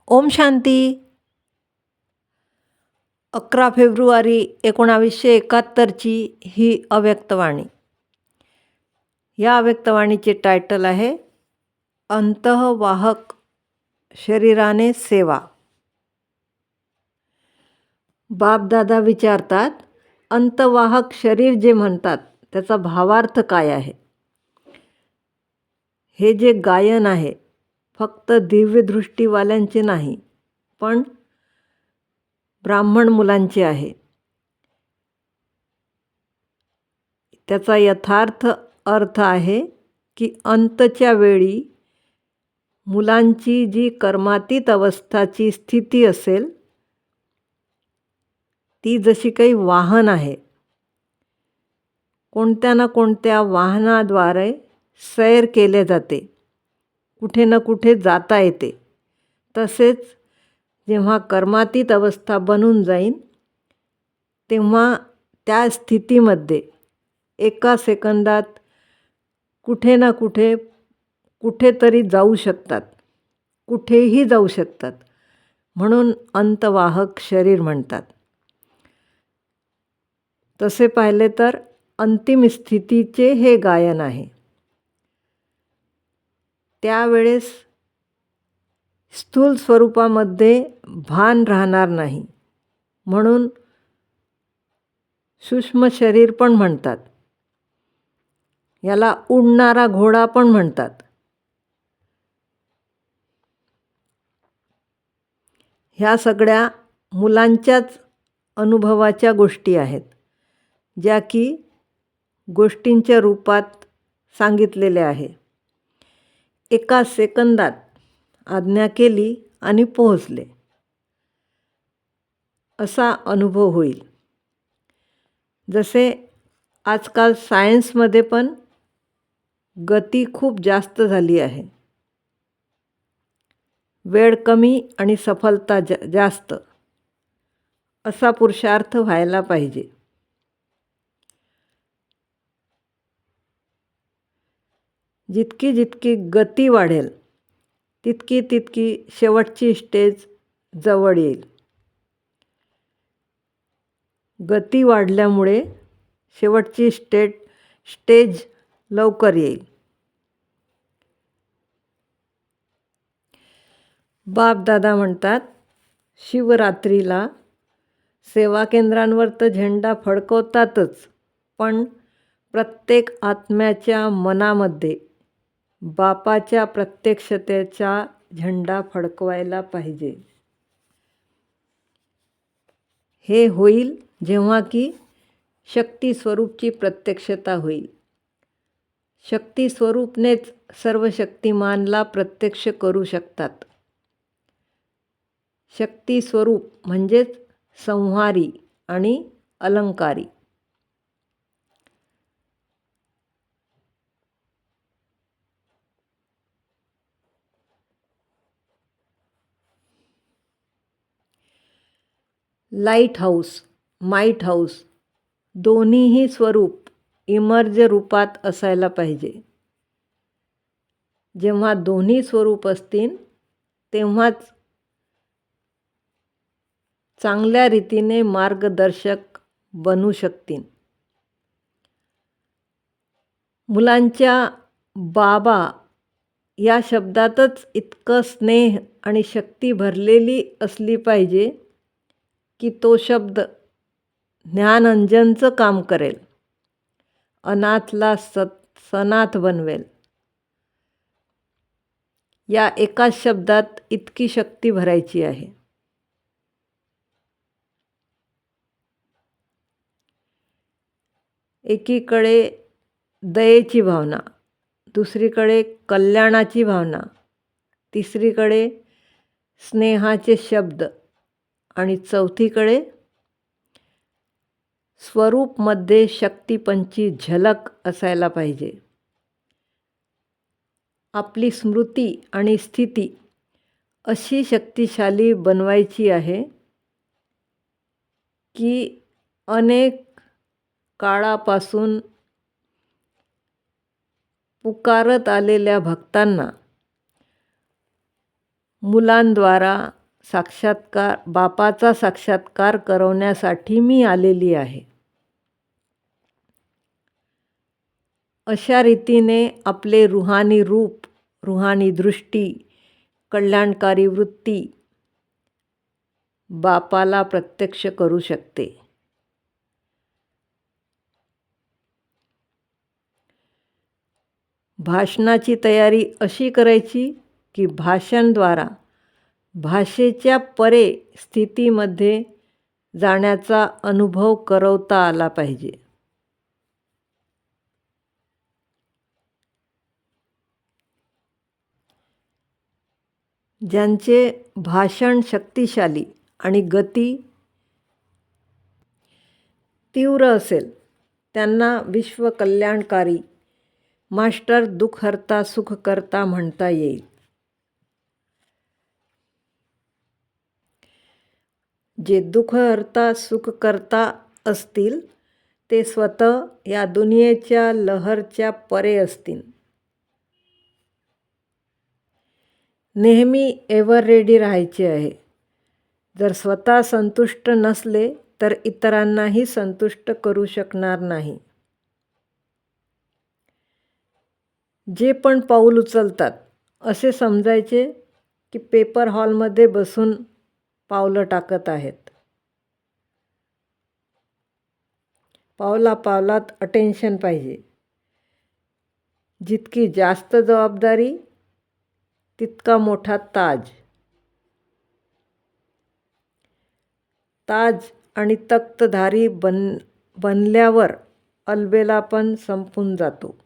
Om Shanti. 11 February 1971ची ही अव्यक्तवाणी. या अव्यक्तवाणीचे title आहे अंतःवाहक शरीराने सेवा. बापदादा विचारतात, अंतवाहक शरीर जे म्हणतात त्याचा भावार्थ काय आहे? हे जे गायन आहे फक्त दिव्यदृष्टीवाल्यांचे नाही, पण ब्राह्मण मुलांचे आहे. त्याचा यथार्थ अर्थ आहे की अंतच्या वेळी मुलांची जी कर्मातीत अवस्थाची स्थिती असेल ती जशी काही वाहन आहे, कोणत्या ना कोणत्या वाहनाद्वारे सैर केले जाते, कुठे ना कुठे जाता येते. तसेच जेव्हा कर्मातीत अवस्था बनून जाईन तेव्हा त्या स्थितीमध्ये एका सेकंदात कुठे ना कुठे कुठेतरी जाऊ शकतात, कुठेही जाऊ शकतात. म्हणून अंतवाहक शरीर म्हणतात. तसे पाहिले तर अंतिम स्थितीचे हे गायन आहे. त्यावेळेस स्थूल स्वरूपामध्ये भान राहणार नाही, म्हणून सूक्ष्म शरीर पण म्हणतात. याला उडणारा घोडा पण म्हणतात. ह्या सगळ्या मुलांच्याच अनुभवाच्या गोष्टी आहेत, ज्या की गोष्टींच्या रूपात सांगितलेल्या आहे. एका सेकंदात आज्ञा केली आणि पोहोचले, असा अनुभव होईल. जसे आजकाल सायन्समध्ये पण गती खूप जास्त झाली आहे. वेळ कमी आणि सफलता जास्त, असा पुरुषार्थ व्हायला पाहिजे. जितकी जितकी गती वाढेल तितकी तितकी शेवटची स्टेज जवळ येईल. गती वाढल्यामुळे शेवटची स्टेज लवकर येईल. बापदादा म्हणतात, शिवरात्रीला सेवा केंद्रांवर तर झेंडा फडकवतातच, पण प्रत्येक आत्म्याच्या मनामध्ये बापाच्या प्रत्यक्षतेचा झेंडा फडकवायला पाहिजे. हे होईल जेव्हा की शक्ती स्वरूपची प्रत्यक्षता होईल. शक्ती स्वरूपनेच सर्व शक्तिमानला प्रत्यक्ष करू शकतात. शक्ती स्वरूप म्हणजेच संहारी आणि अलंकारी. लाईट हाऊस, माईट हाऊस दोन्हीही स्वरूप इमर्ज रूपात असायला पाहिजे. जेव्हा दोन्ही स्वरूप असतील तेव्हाच चांगल्या रीतीने मार्गदर्शक बनू शकतील. मुलांच्या बाबा या शब्दातच इतकं स्नेह आणि शक्ती भरलेली असली पाहिजे की तो शब्द ज्ञानअंजनचं काम करेल, अनाथला सनाथ बनवेल. या एकाच शब्दात इतकी शक्ती भरायची आहे. एकीकडे दयेची भावना, दुसरीकडे कल्याणाची भावना, तिसरीकडे स्नेहाचे शब्द आणि चौथीकडे स्वरूपमध्ये शक्तिपंची झलक असायला पाहिजे. आपली स्मृती आणि स्थिती अशी शक्तिशाली बनवायची आहे की अनेक काळापासून पुकारत आलेल्या भक्तांना मुलांद्वारा बापाचा साक्षात्कार करवण्यासाठी मी आलेली आहे. अशा रीतीने आपले रूहानी रूप, रूहानी दृष्टी, कल्याणकारी वृत्ती बापाला प्रत्यक्ष करू शकते. भाषणाची तयारी अशी करायची की भाषणाद्वारा भाषेच्या परे स्थितीमध्ये जाण्याचा अनुभव करवता आला पाहिजे. ज्यांचे भाषण शक्तिशाली आणि गती तीव्र असेल त्यांना विश्वकल्याणकारी मास्टर दुःखहर्ता सुखकर्ता म्हणता येईल. जे दुःखहर्ता सुखकर्ता असतील ते स्वतः या दुनियेच्या लहरच्या परे असतील. नेहमी एव्हर रेडी राहायचे आहे. जर स्वतः संतुष्ट नसले तर इतरांनाही संतुष्ट करू शकणार नाही. जे पण पाऊल उचलतात असे समजायचे की पेपर हॉलमध्ये बसून पावलं टाकत आहेत. पावलापावलात अटेन्शन पाहिजे. जितकी जास्त जबाबदारी तितका मोठा ताज. ताज आणि तख्तधारी बनल्यावर अलबेला पण संपून जातो.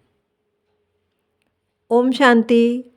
ओम शांती.